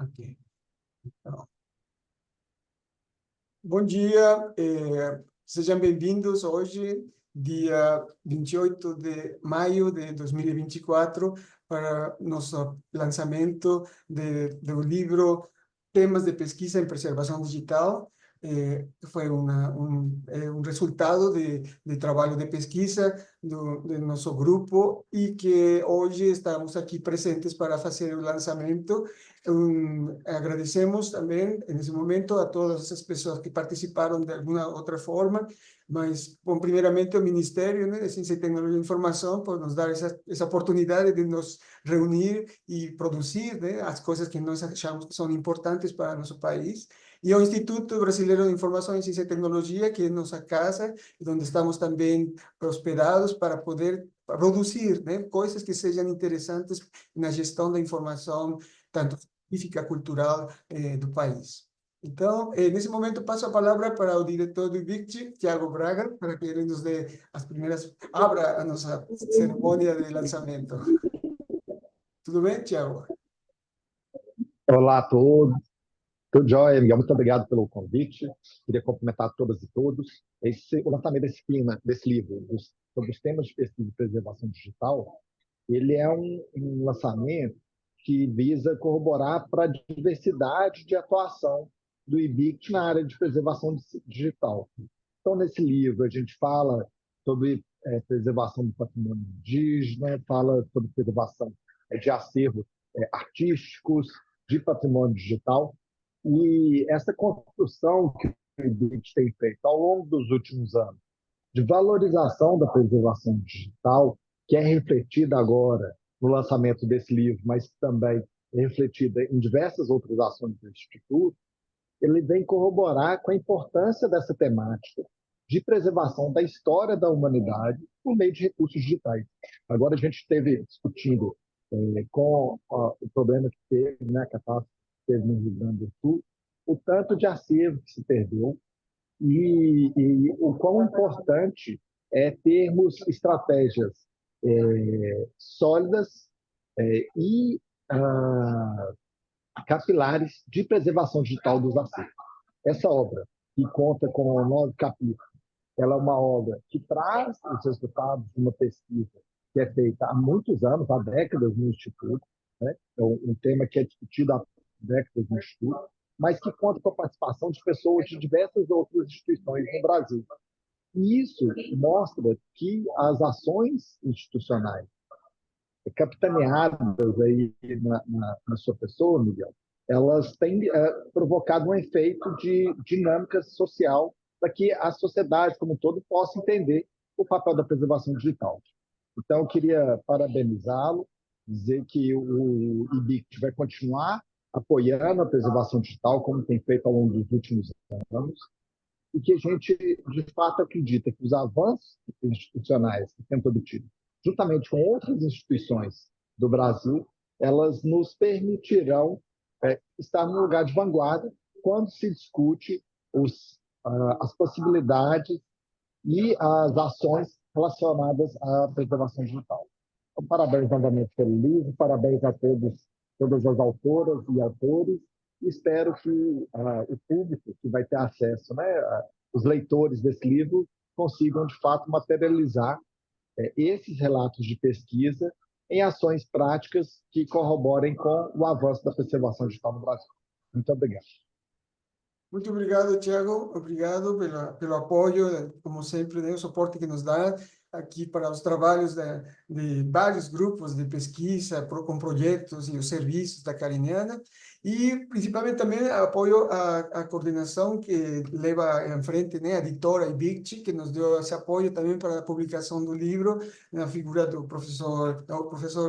Ok. Então, bom dia, sejam bem-vindos hoje, dia 28 de maio de 2024, para nosso lançamento do livro Temas de Pesquisa em Preservação Digital. Foi um resultado de trabalho de pesquisa do nosso grupo e que hoje estamos aqui presentes para fazer o lançamento. Agradecemos também, nesse momento, a todas as pessoas que participaram de alguma outra forma, mas, bom, primeiramente, o Ministério, né, de Ciência e Tecnologia e Informação, por nos dar essa oportunidade de nos reunir e produzir, né, as coisas que nós achamos que são importantes para nosso país. E ao Instituto Brasileiro de Informação em Ciência e Tecnologia, que é nossa casa, onde estamos também hospedados para poder produzir, né, coisas que sejam interessantes na gestão da informação, tanto científica, cultural, do país. Então, nesse momento, passo a palavra para o diretor do IBICT, Tiago Braga, para que ele nos dê as primeiras, abra a nossa cerimônia de lançamento. Tudo bem, Tiago? Olá a todos, tudo jóia, Miguel? Muito obrigado pelo convite. Queria cumprimentar todas e todos. O lançamento desse livro, sobre os temas de pesquisa e preservação digital, ele é um lançamento que visa corroborar para a diversidade de atuação do IBICT na área de preservação digital. Então, nesse livro, a gente fala sobre preservação do patrimônio indígena, fala sobre preservação de acervos artísticos, de patrimônio digital, e essa construção que o IBICT tem feito ao longo dos últimos anos, de valorização da preservação digital, que é refletida agora no lançamento desse livro, mas também é refletida em diversas outras ações do Instituto, ele vem corroborar com a importância dessa temática de preservação da história da humanidade por meio de recursos digitais. Agora a gente esteve discutindo com o problema que teve, né, a catástrofe que teve no Rio Grande do Sul, o tanto de acervo que se perdeu e o quão importante é termos estratégias sólidas e capilares de preservação digital dos acervos. Essa obra, que conta com 9 capítulos, ela é uma obra que traz os resultados de uma pesquisa que é feita há muitos anos, há décadas no Instituto, né? É um tema que é discutido há décadas no Instituto, mas que conta com a participação de pessoas de diversas outras instituições no Brasil. E isso mostra que as ações institucionais capitaneadas aí na sua pessoa, Miguel, elas têm provocado um efeito de dinâmica social para que a sociedade como um todo possa entender o papel da preservação digital. Então, eu queria parabenizá-lo, dizer que o IBICT vai continuar apoiando a preservação digital, como tem feito ao longo dos últimos anos, e que a gente, de fato, acredita que os avanços institucionais que temos obtido, juntamente com outras instituições do Brasil, elas nos permitirão estar no lugar de vanguarda quando se discute as possibilidades e as ações relacionadas à preservação digital. Então, parabéns novamente pelo livro, parabéns a todas as autoras e autores, e espero que o público que vai ter acesso, né, os leitores desse livro, consigam, de fato, materializar esses relatos de pesquisa em ações práticas que corroborem com o avanço da preservação digital no Brasil. Muito obrigado. Muito obrigado, Tiago. Obrigado pelo apoio, como sempre, né, o suporte que nos dá aqui para os trabalhos de vários grupos de pesquisa com projetos e os serviços da Cariniana, e principalmente também apoio à coordenação que leva em frente, né, a editora IBICT, que nos deu esse apoio também para a publicação do livro, na figura do professor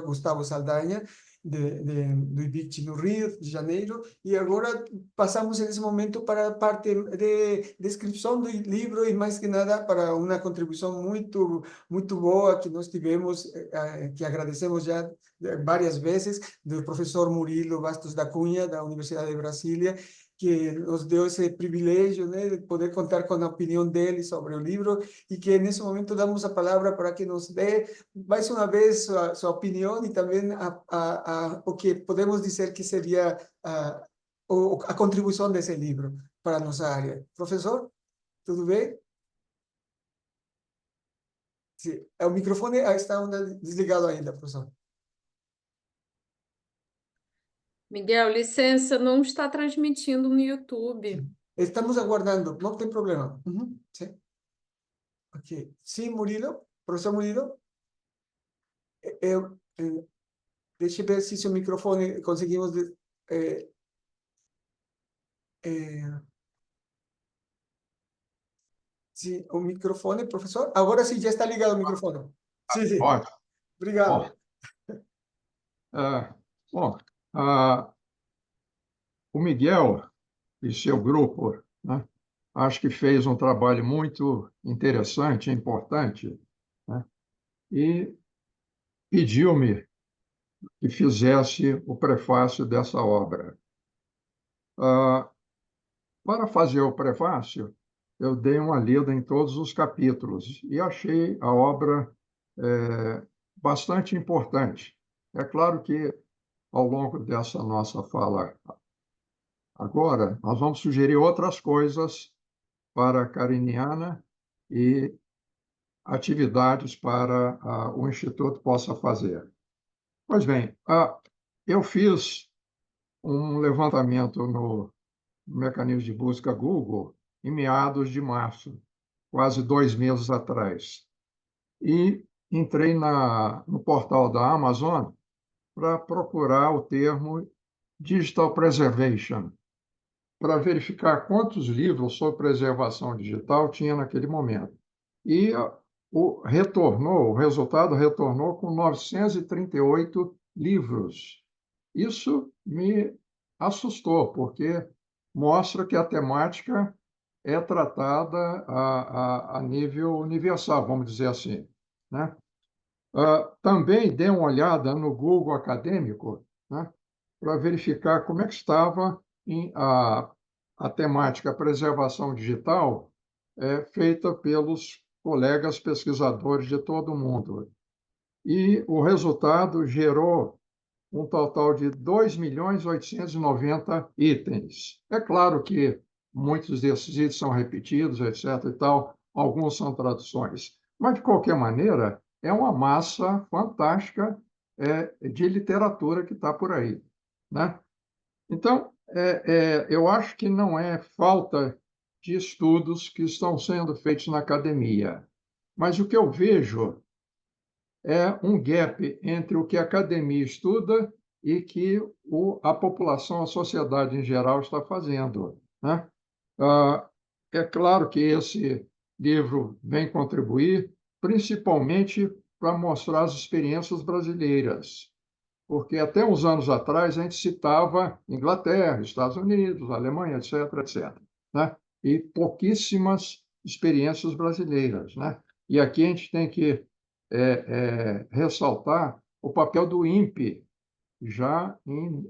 Gustavo Saldanha, do IBICT no Rio de Janeiro. E agora passamos nesse momento para a parte de descrição do livro e, mais que nada, para uma contribuição muito boa que nós tivemos, que agradecemos já várias vezes, do professor Murilo Bastos da Cunha, da Universidade de Brasília, que nos deu esse privilégio, né, de poder contar com a opinião dele sobre o livro, e que nesse momento damos a palavra para que nos dê mais uma vez sua opinião e também o que podemos dizer que seria a contribuição desse livro para a nossa área. Professor, tudo bem? Sim. O microfone está desligado ainda, professor. Miguel, licença, não está transmitindo no YouTube. Estamos aguardando, não tem problema. Uhum, sim. Ok. Sim, Murilo? Professor Murilo? Deixa eu ver se seu microfone conseguimos... eh, eh, sim, o microfone, professor? Agora sim, já está ligado o microfone. Sim, sim. Ótimo. Obrigado. Bom, o Miguel e seu grupo, né, acho que fez um trabalho muito interessante, importante, né, e pediu-me que fizesse o prefácio dessa obra. Para fazer o prefácio, eu dei uma lida em todos os capítulos e achei a obra bastante importante. É claro que, ao longo dessa nossa fala agora, nós vamos sugerir outras coisas para a Cariniana e atividades para o Instituto possa fazer. Pois bem, eu fiz um levantamento no mecanismo de busca Google em meados de março, quase 2 meses atrás, e entrei no portal da Amazon para procurar o termo Digital Preservation, para verificar quantos livros sobre preservação digital tinha naquele momento. E o resultado retornou com 938 livros. Isso me assustou, porque mostra que a temática é tratada a nível universal, vamos dizer assim, né? Também dei uma olhada no Google Acadêmico, né, para verificar como é que estava a temática preservação digital feita pelos colegas pesquisadores de todo o mundo. E o resultado gerou um total de 2.890 itens. É claro que muitos desses itens são repetidos, etc. e tal, alguns são traduções. Mas, de qualquer maneira, é uma massa fantástica de literatura que está por aí, né? Então, eu acho que não é falta de estudos que estão sendo feitos na academia, mas o que eu vejo é um gap entre o que a academia estuda e que a população, a sociedade em geral está fazendo, né? É claro que esse livro vem contribuir, principalmente para mostrar as experiências brasileiras, porque até uns anos atrás a gente citava Inglaterra, Estados Unidos, Alemanha, etc., etc., né? E pouquíssimas experiências brasileiras, né? E aqui a gente tem que ressaltar o papel do INPE. Já em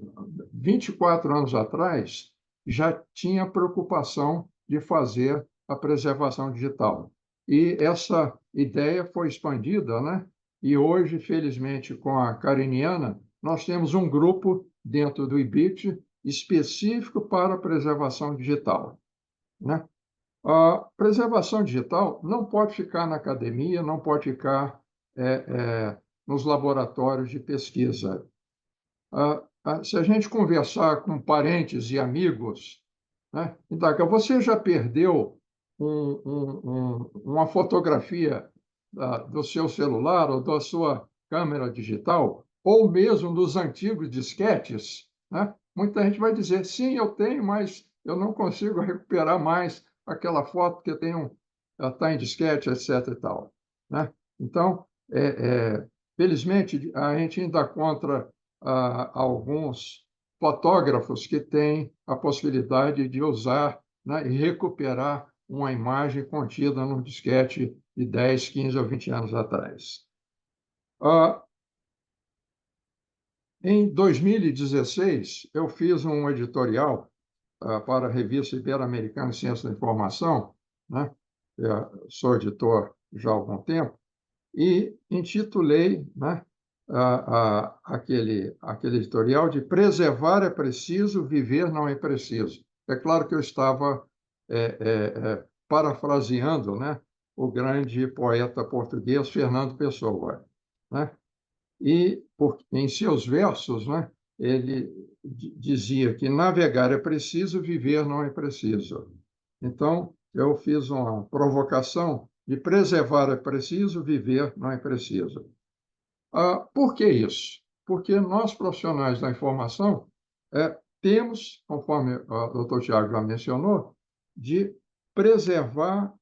24 anos atrás, já tinha preocupação de fazer a preservação digital. E essa ideia foi expandida, né? E hoje, felizmente, com a Cariniana, nós temos um grupo dentro do IBIT específico para a preservação digital, né? A preservação digital não pode ficar na academia, não pode ficar nos laboratórios de pesquisa. Se a gente conversar com parentes e amigos, né? Então, você já perdeu uma fotografia do seu celular ou da sua câmera digital, ou mesmo dos antigos disquetes, né? Muita gente vai dizer, sim, eu tenho, mas eu não consigo recuperar mais aquela foto que eu tenho, está em disquete, etc. e tal, né? Então, felizmente, a gente ainda encontra alguns fotógrafos que têm a possibilidade de usar, né, e recuperar uma imagem contida num disquete de 10, 15 ou 20 anos atrás. Em 2016, eu fiz um editorial para a Revista Ibero-Americana de Ciência da Informação, né? Sou editor já há algum tempo, e intitulei, né, aquele editorial de Preservar é preciso, viver não é preciso. É claro que eu estava parafraseando, né, o grande poeta português Fernando Pessoa, né? E em seus versos, né, ele dizia que navegar é preciso, viver não é preciso. Então, eu fiz uma provocação de preservar é preciso, viver não é preciso. Por que isso? Porque nós, profissionais da informação, temos, conforme o Dr. Tiago já mencionou, de preservar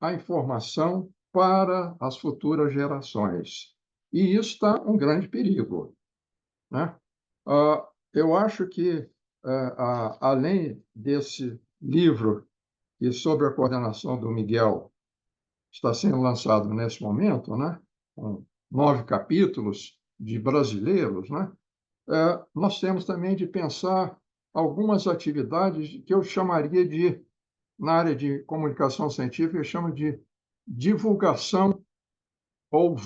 a informação para as futuras gerações. E isso está um grande perigo, né? Eu acho que, além desse livro, que sob a coordenação do Miguel está sendo lançado nesse momento, né, com 9 capítulos de brasileiros, né, nós temos também de pensar algumas atividades que eu chamaria de, na área de comunicação científica, eu chamo de divulgação ou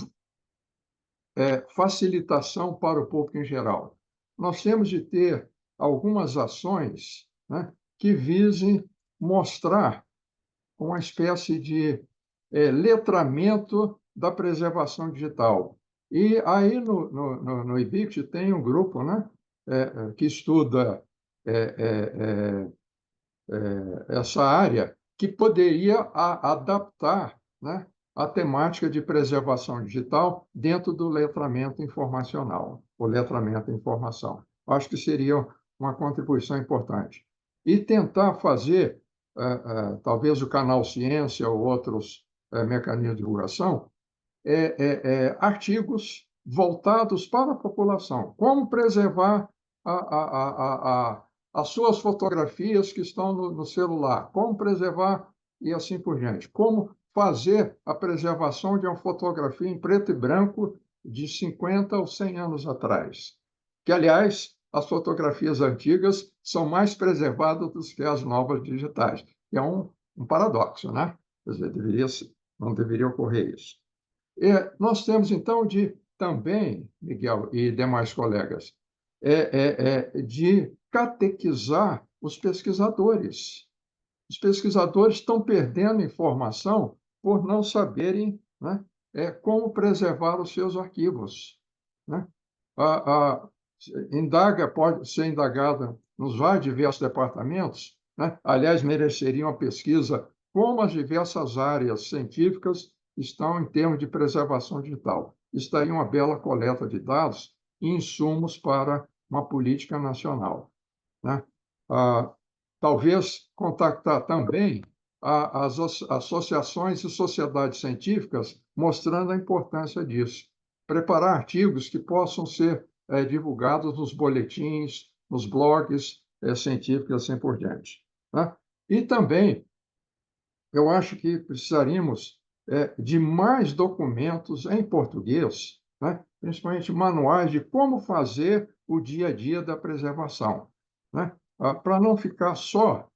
facilitação para o público em geral. Nós temos de ter algumas ações, né, que visem mostrar uma espécie de letramento da preservação digital. E aí no IBICT tem um grupo, né, que estuda essa área, que poderia adaptar, né, a temática de preservação digital dentro do letramento informacional, o letramento em informação. Acho que seria uma contribuição importante. E tentar fazer, talvez o canal Ciência ou outros mecanismos de divulgação, artigos voltados para a população. Como preservar as suas fotografias que estão no celular, como preservar e assim por diante. Como fazer a preservação de uma fotografia em preto e branco de 50 ou 100 anos atrás. Que, aliás, as fotografias antigas são mais preservadas do que as novas digitais. É um paradoxo, né? Quer dizer, não deveria ocorrer isso. Nós temos, então, de também, Miguel e demais colegas, de catequizar os pesquisadores. Os pesquisadores estão perdendo informação por não saberem, né, como preservar os seus arquivos, né? Pode ser indagada nos vários diversos departamentos, né? Aliás, mereceria uma pesquisa como as diversas áreas científicas estão em termos de preservação digital. Isso aí uma bela coleta de dados e insumos para uma política nacional, né? Talvez contactar também as associações e sociedades científicas, mostrando a importância disso. Preparar artigos que possam ser divulgados nos boletins, nos blogs científicos e assim por diante, né? E também, eu acho que precisaríamos de mais documentos em português, né? Principalmente manuais de como fazer o dia a dia da preservação, né? Para não ficar só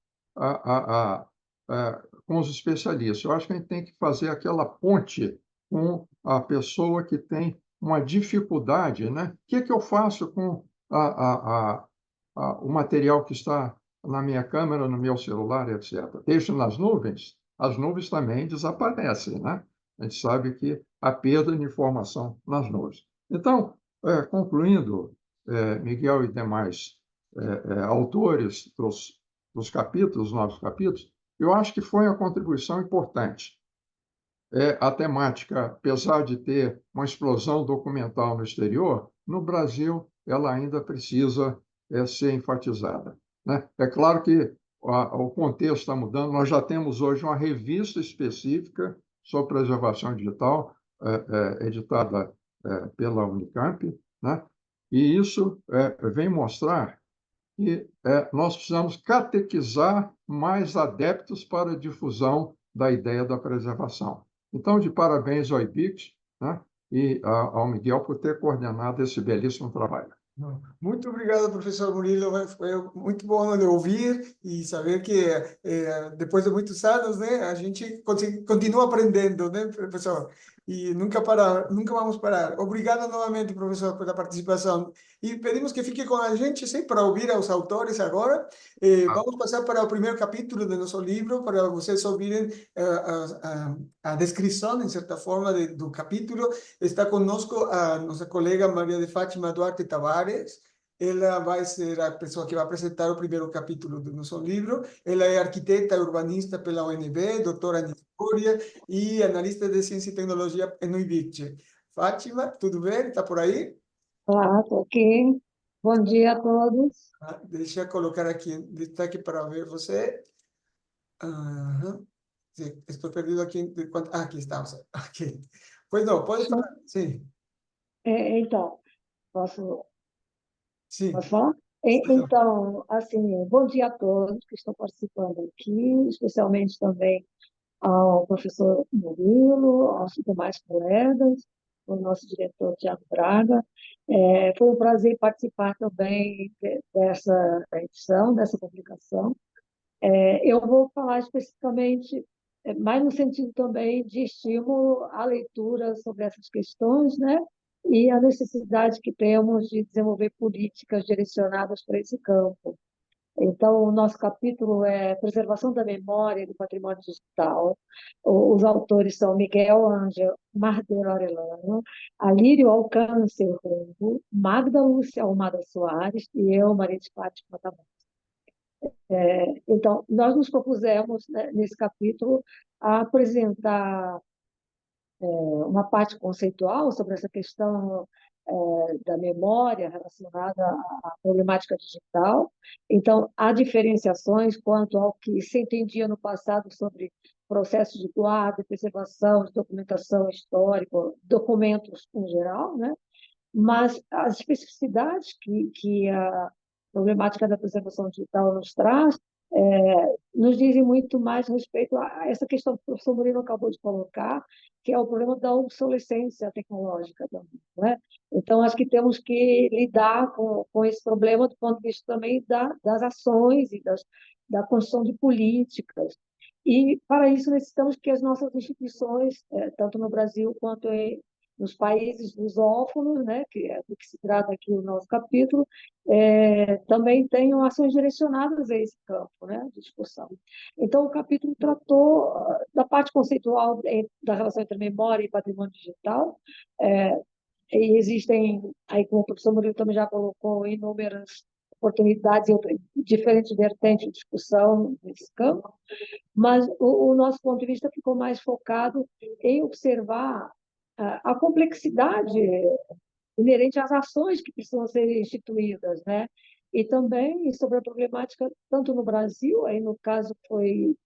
com os especialistas. Eu acho que a gente tem que fazer aquela ponte com a pessoa que tem uma dificuldade, né? O que é que eu faço com o material que está na minha câmera, no meu celular, etc. Deixo nas nuvens? As nuvens também desaparecem, né? A gente sabe que há perda de informação nas nuvens. Então, concluindo, Miguel e demais autores dos capítulos, novos capítulos, eu acho que foi uma contribuição importante. A temática, apesar de ter uma explosão documental no exterior, no Brasil ela ainda precisa ser enfatizada, né? É claro que o contexto está mudando. Nós já temos hoje uma revista específica sobre preservação digital, editada pela Unicamp, né? E isso vem mostrar que nós precisamos catequizar mais adeptos para a difusão da ideia da preservação. Então, de parabéns ao IBICT, né, e ao Miguel por ter coordenado esse belíssimo trabalho. Não. Muito obrigado, professor Murilo. Foi muito bom lhe ouvir e saber que depois de muitos anos, né, a gente continua aprendendo, né, professor? E nunca vamos parar. Obrigado novamente, professor, pela participação. E pedimos que fique com a gente, sim, para ouvir os autores agora. Vamos passar para o primeiro capítulo do nosso livro, para vocês ouvirem a descrição, em certa forma, do capítulo. Está conosco a nossa colega Maria de Fátima Duarte Tavares. Ela vai ser a pessoa que vai apresentar o primeiro capítulo do nosso livro. Ela é arquiteta e urbanista pela UNB, doutora em História e analista de Ciência e Tecnologia no IBIT. Fátima, tudo bem? Está por aí? Olá, estou aqui. Bom dia a todos. Deixa eu colocar aqui, destaque para ver você. Aham. Sim, estou perdido aqui. Aqui estamos. Aqui. Pois não, pode falar. Sim, Então, posso sim. falar? Então, assim, bom dia a todos que estão participando aqui, especialmente também ao professor Murilo, aos demais colegas, o nosso diretor Tiago Braga. Foi um prazer participar também dessa edição, dessa publicação. Eu vou falar especificamente, mais no sentido também de estímulo à leitura sobre essas questões, né? E a necessidade que temos de desenvolver políticas direcionadas para esse campo. Então, o nosso capítulo é Preservação da Memória e do Patrimônio Digital. Os autores são Miguel Ângelo Mardelo Arellano, Alírio Alcâncer Rungo, Magda Lúcia Almada Soares e eu, Maria de Fátima Tavares. Então, nós nos propusemos, né, nesse capítulo, a apresentar uma parte conceitual sobre essa questão da memória relacionada à problemática digital. Então, há diferenciações quanto ao que se entendia no passado sobre processos de guarda, preservação, de documentação histórica, documentos em geral, né? Mas as especificidades que a problemática da preservação digital nos traz nos dizem muito mais respeito a essa questão que o professor Murilo acabou de colocar, que é o problema da obsolescência tecnológica também, né? Então, acho que temos que lidar com esse problema do ponto de vista também das ações e da construção de políticas. E, para isso, necessitamos que as nossas instituições, tanto no Brasil quanto nos países lusófonos, né, que é do que se trata aqui o nosso capítulo, também tenham ações direcionadas a esse campo, né, de discussão. Então, o capítulo tratou da parte conceitual da relação entre memória e patrimônio digital, e existem, aí como o professor Murilo também já colocou, inúmeras oportunidades e diferentes vertentes de discussão nesse campo, mas o nosso ponto de vista ficou mais focado em observar a complexidade inerente às ações que precisam ser instituídas, né? E também sobre a problemática, tanto no Brasil, aí no caso foi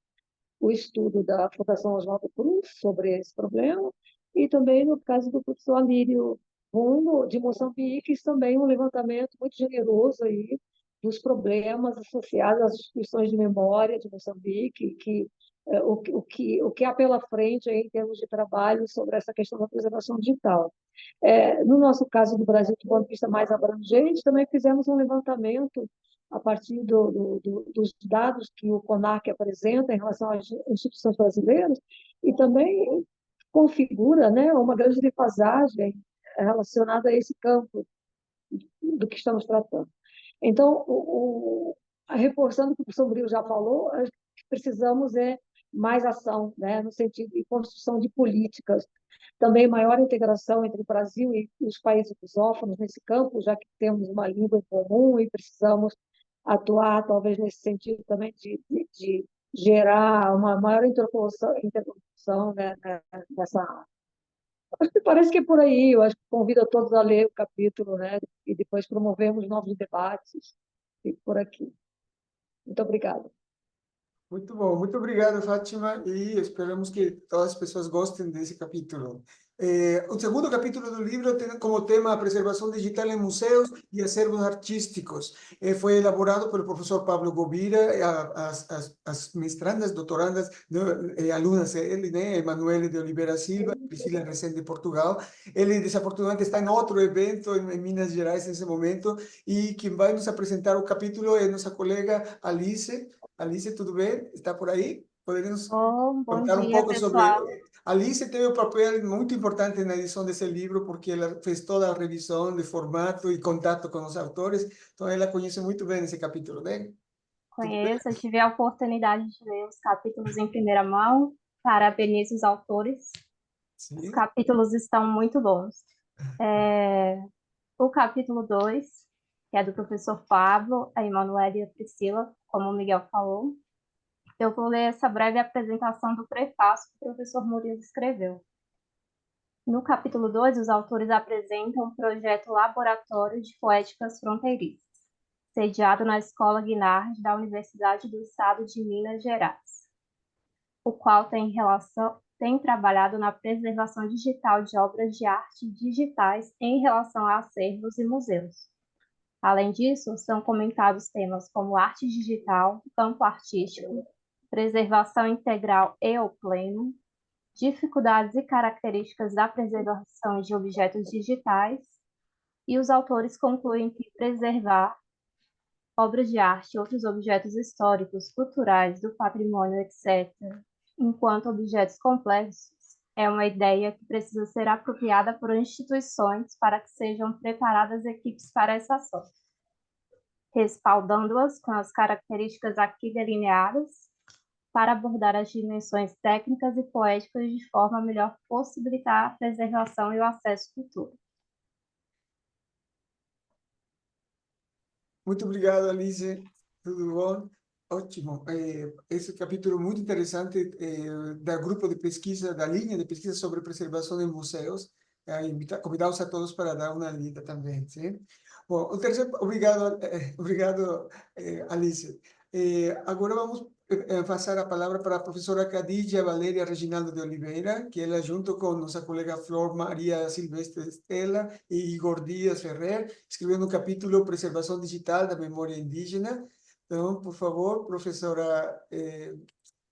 o estudo da Fundação Oswaldo Cruz sobre esse problema, e também no caso do professor Alírio Rungo, de Moçambique, também um levantamento muito generoso aí dos problemas associados às instituições de memória de Moçambique, o que há pela frente aí, em termos de trabalho sobre essa questão da preservação digital. No nosso caso do Brasil, do ponto de vista mais abrangente, também fizemos um levantamento a partir dos dados que o CONAC apresenta em relação às instituições brasileiras, e também configura, né, uma grande defasagem relacionada a esse campo do que estamos tratando. Então, reforçando o que o professor Murilo já falou, precisamos mais ação, né, no sentido de construção de políticas, também maior integração entre o Brasil e os países lusófonos nesse campo, já que temos uma língua em comum e precisamos atuar, talvez, nesse sentido também de gerar uma maior interlocução, né, nessa área. Acho que parece que é por aí. Eu acho que convido a todos a ler o capítulo, né, e depois promovemos novos debates. Fico por aqui. Muito obrigada. Muito bom, muito obrigado, Fátima, e esperamos que todas as pessoas gostem desse capítulo. O segundo capítulo do livro tem como tema a preservação digital em museus e acervos artísticos. Foi elaborado pelo professor Pablo Govira, as mestrandas, doutorandas, alunas dele, né? Emanuele de Oliveira Silva, Priscila Rezende de Portugal. Ele, desafortunadamente, está em outro evento em Minas Gerais nesse momento, e quem vai nos apresentar o capítulo é nossa colega Alice. Alice, tudo bem? Está por aí? Poderíamos Bom contar um dia, pouco sobre... pessoal. Alice teve um papel muito importante na edição desse livro, porque ela fez toda a revisão de formato e contato com os autores, então ela conhece muito bem esse capítulo, né? Conheço, eu tive a oportunidade de ler os capítulos em primeira mão, parabenizo os autores. Os Sim. capítulos estão muito bons. O capítulo 2, que é do professor Pablo, a Emanuele e a Priscila, como o Miguel falou. Eu vou ler essa breve apresentação do prefácio que o professor Murilo escreveu. No capítulo 2, os autores apresentam o projeto Laboratório de Poéticas Fronteiriças, sediado na Escola Guinard da Universidade do Estado de Minas Gerais, o qual tem trabalhado na preservação digital de obras de arte digitais em relação a acervos e museus. Além disso, são comentados temas como arte digital, campo artístico, preservação integral e ou pleno, dificuldades e características da preservação de objetos digitais, e os autores concluem que preservar obras de arte e outros objetos históricos, culturais, do patrimônio, etc., enquanto objetos complexos, é uma ideia que precisa ser apropriada por instituições para que sejam preparadas equipes para essa ação, respaldando-as com as características aqui delineadas, para abordar as dimensões técnicas e poéticas de forma a melhor possibilitar a preservação e o acesso futuro. Muito obrigado, Alice. Tudo bom? Ótimo. Esse capítulo muito interessante da grupo de pesquisa, da linha de pesquisa sobre preservação em museus. Convidá-los a todos para dar uma lida também, sim? Bom, o terceiro, obrigado, Alice. Agora vamos passar a palavra para a professora Khadija Valéria Reginaldo de Oliveira, que ela, junto com nossa colega Flor Maria Silvestre Estela e Igor Dias Ferrer, escreveu no capítulo Preservação Digital da Memória Indígena. Então, por favor, professora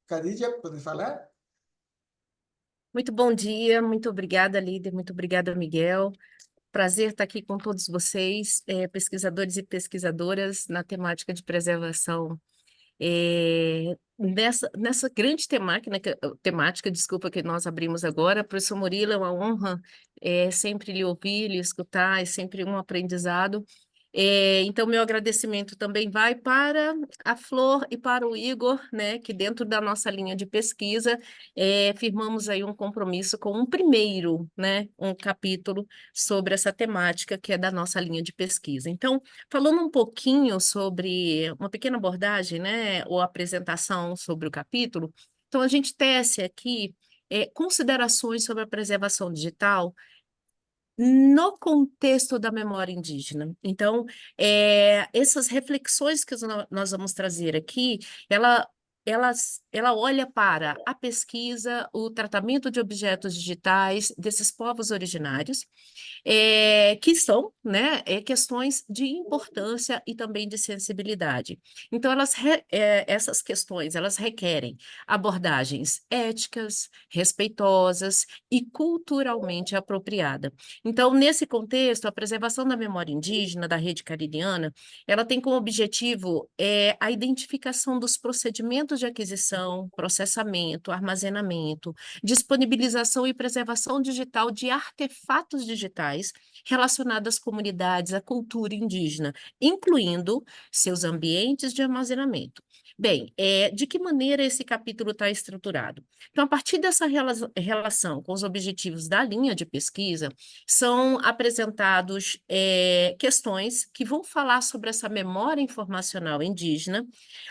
Khadija, pode falar? Muito bom dia, muito obrigada, líder, muito obrigada, Miguel. Prazer estar aqui com todos vocês, pesquisadores e pesquisadoras na temática de preservação. Nessa grande temática, desculpa, que nós abrimos agora, professor Murilo, é uma honra sempre lhe ouvir, lhe escutar, é sempre um aprendizado. Então, meu agradecimento também vai para a Flor e para o Igor, né, que dentro da nossa linha de pesquisa, firmamos aí um compromisso com um primeiro, né, um capítulo sobre essa temática que é da nossa linha de pesquisa. Então, falando um pouquinho sobre uma pequena abordagem, né, ou apresentação sobre o capítulo, então a gente tece aqui considerações sobre a preservação digital no contexto da memória indígena. Então, essas reflexões que nós vamos trazer aqui, ela olha para a pesquisa, o tratamento de objetos digitais desses povos originários, que são, né, questões de importância e também de sensibilidade. Então, essas questões, elas requerem abordagens éticas, respeitosas e culturalmente apropriadas. Então, nesse contexto, a preservação da memória indígena da rede caririana, ela tem como objetivo a identificação dos procedimentos de aquisição, processamento, armazenamento, disponibilização e preservação digital de artefatos digitais relacionados às comunidades, à cultura indígena, incluindo seus ambientes de armazenamento. Bem, de que maneira esse capítulo está estruturado? Então, a partir dessa relação com os objetivos da linha de pesquisa, são apresentados questões que vão falar sobre essa memória informacional indígena.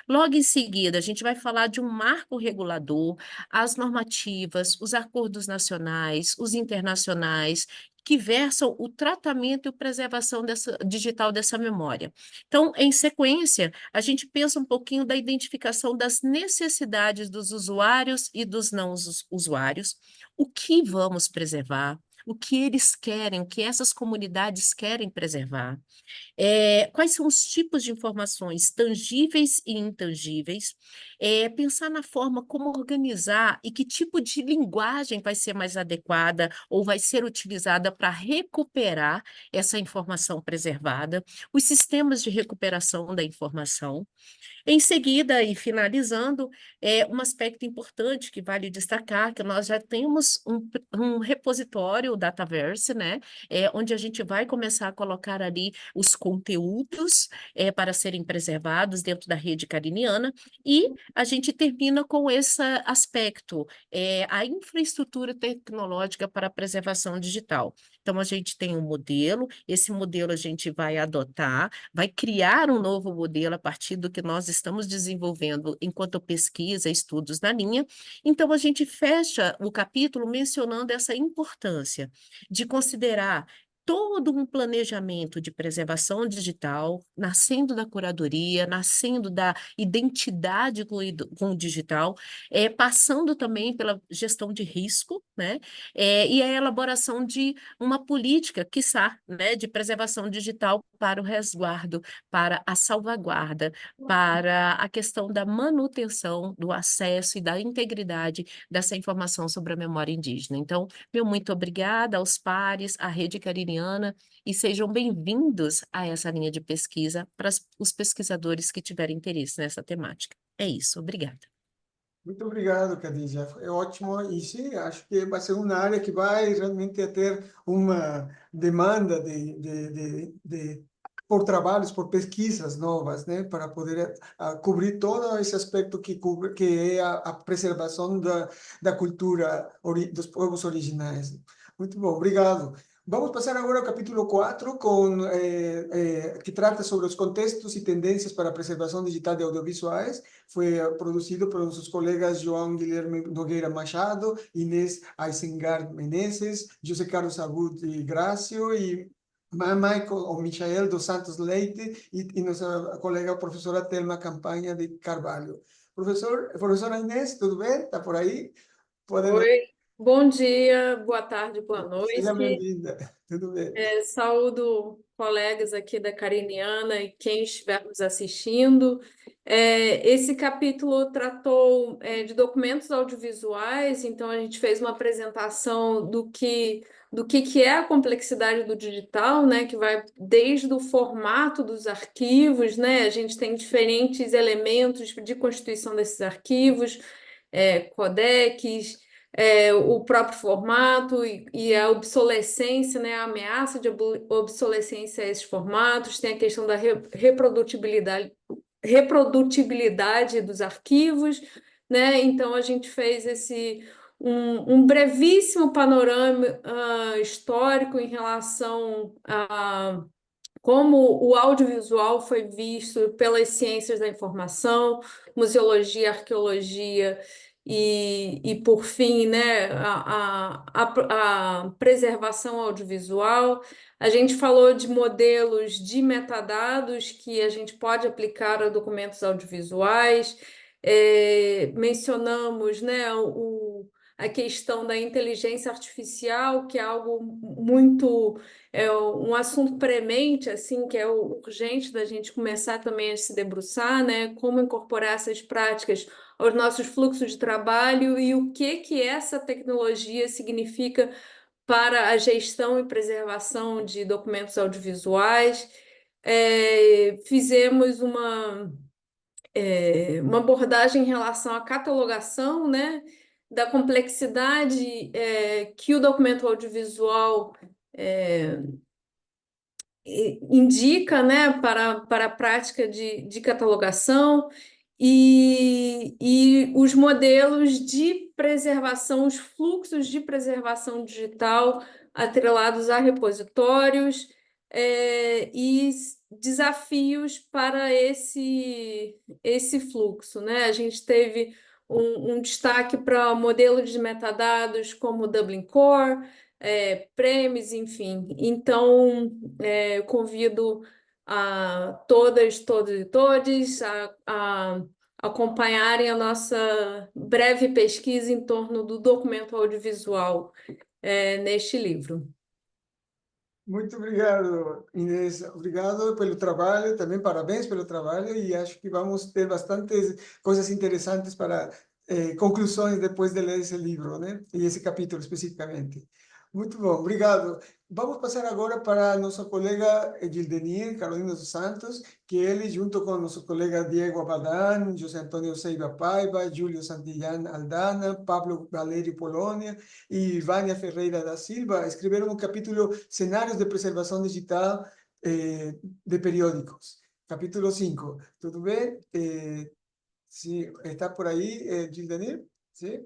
Logo em seguida, a gente vai falar de um marco regulador, as normativas, os acordos nacionais, os internacionais, que versam o tratamento e a preservação digital dessa memória. Então, em sequência, a gente pensa um pouquinho da identificação das necessidades dos usuários e dos não usuários, o que vamos preservar, o que eles querem, o que essas comunidades querem preservar. Quais são os tipos de informações tangíveis e intangíveis, pensar na forma como organizar e que tipo de linguagem vai ser mais adequada ou vai ser utilizada para recuperar essa informação preservada, os sistemas de recuperação da informação. Em seguida, e finalizando, um aspecto importante que vale destacar, que nós já temos um repositório, o Dataverse, né, onde a gente vai começar a colocar ali os conteúdos para serem preservados dentro da rede cariniana, e a gente termina com esse aspecto, a infraestrutura tecnológica para a preservação digital. Então, a gente tem um modelo, esse modelo a gente vai adotar, vai criar um novo modelo a partir do que nós estamos desenvolvendo enquanto pesquisa, estudos na linha. Então, a gente fecha o capítulo mencionando essa importância de considerar todo um planejamento de preservação digital, nascendo da curadoria, nascendo da identidade com o digital, passando também pela gestão de risco, né? E a elaboração de uma política, quiçá, né, de preservação digital para o resguardo, para a salvaguarda, para a questão da manutenção do acesso e da integridade dessa informação sobre a memória indígena. Então, meu muito obrigada aos pares, à Rede Cariniana, e sejam bem-vindos a essa linha de pesquisa para os pesquisadores que tiverem interesse nessa temática. É isso, obrigada. Muito obrigado, Khadija. É ótimo e sim, acho que vai ser uma área que vai realmente ter uma demanda por trabalhos, por pesquisas novas, né, para poder cobrir todo esse aspecto que é a preservação da cultura dos povos originais. Muito bom, obrigado. Vamos passar agora ao capítulo 4, que trata sobre os contextos e tendências para a preservação digital de audiovisuais. Foi produzido por nossos colegas João Guilherme Nogueira Machado, Inês Aysengard Menezes, José Carlos Abud Grácio e Michael dos Santos Leite e nossa colega professora Telma Campanha de Carvalho. Professora Inês, tudo bem? Está por aí? Oi, bom dia, boa tarde, boa Seja noite. bem-vinda. Tudo bem. Saúdo colegas aqui da Cariniana e quem estiver nos assistindo. Esse capítulo tratou de documentos audiovisuais, então a gente fez uma apresentação do que é a complexidade do digital, né, que vai desde o formato dos arquivos, né, a gente tem diferentes elementos de constituição desses arquivos, codecs, o próprio formato e a obsolescência, né, a ameaça de obsolescência a esses formatos, tem a questão da reprodutibilidade dos arquivos, né? Então a gente fez um brevíssimo panorama histórico em relação a como o audiovisual foi visto pelas ciências da informação, museologia, arqueologia e por fim, né, a preservação audiovisual. A gente falou de modelos de metadados que a gente pode aplicar a documentos audiovisuais, mencionamos, né, a questão da inteligência artificial, que é algo muito um assunto premente, assim, que é urgente da gente começar também a se debruçar, né? Como incorporar essas práticas aos nossos fluxos de trabalho e o que essa tecnologia significa para a gestão e preservação de documentos audiovisuais. Fizemos uma abordagem em relação à catalogação, né? Da complexidade que o documento audiovisual indica, né, para a prática de catalogação e os modelos de preservação, os fluxos de preservação digital atrelados a repositórios e desafios para esse fluxo, né? A gente teve um destaque para modelos de metadados como o Dublin Core, PREMIS, enfim. Então, eu convido a todas, todos e todes a acompanharem a nossa breve pesquisa em torno do documento audiovisual neste livro. Muito obrigado, Inês. Obrigado pelo trabalho, também parabéns pelo trabalho, e acho que vamos ter bastantes coisas interessantes para conclusões depois de ler esse livro, né? E esse capítulo especificamente. Muito bom, obrigado. Vamos passar agora para nosso colega Gildenir Carolina dos Santos, que ele, junto com nosso colega Diego Abadan, José Antônio Seiba Paiva, Júlio Santillán Aldana, Pablo Valério Polônia e Vânia Ferreira da Silva, escreveram um capítulo Cenários de Preservação Digital de Periódicos. Capítulo 5. Tudo bem? Sim, está por aí, Gildenir? Sim?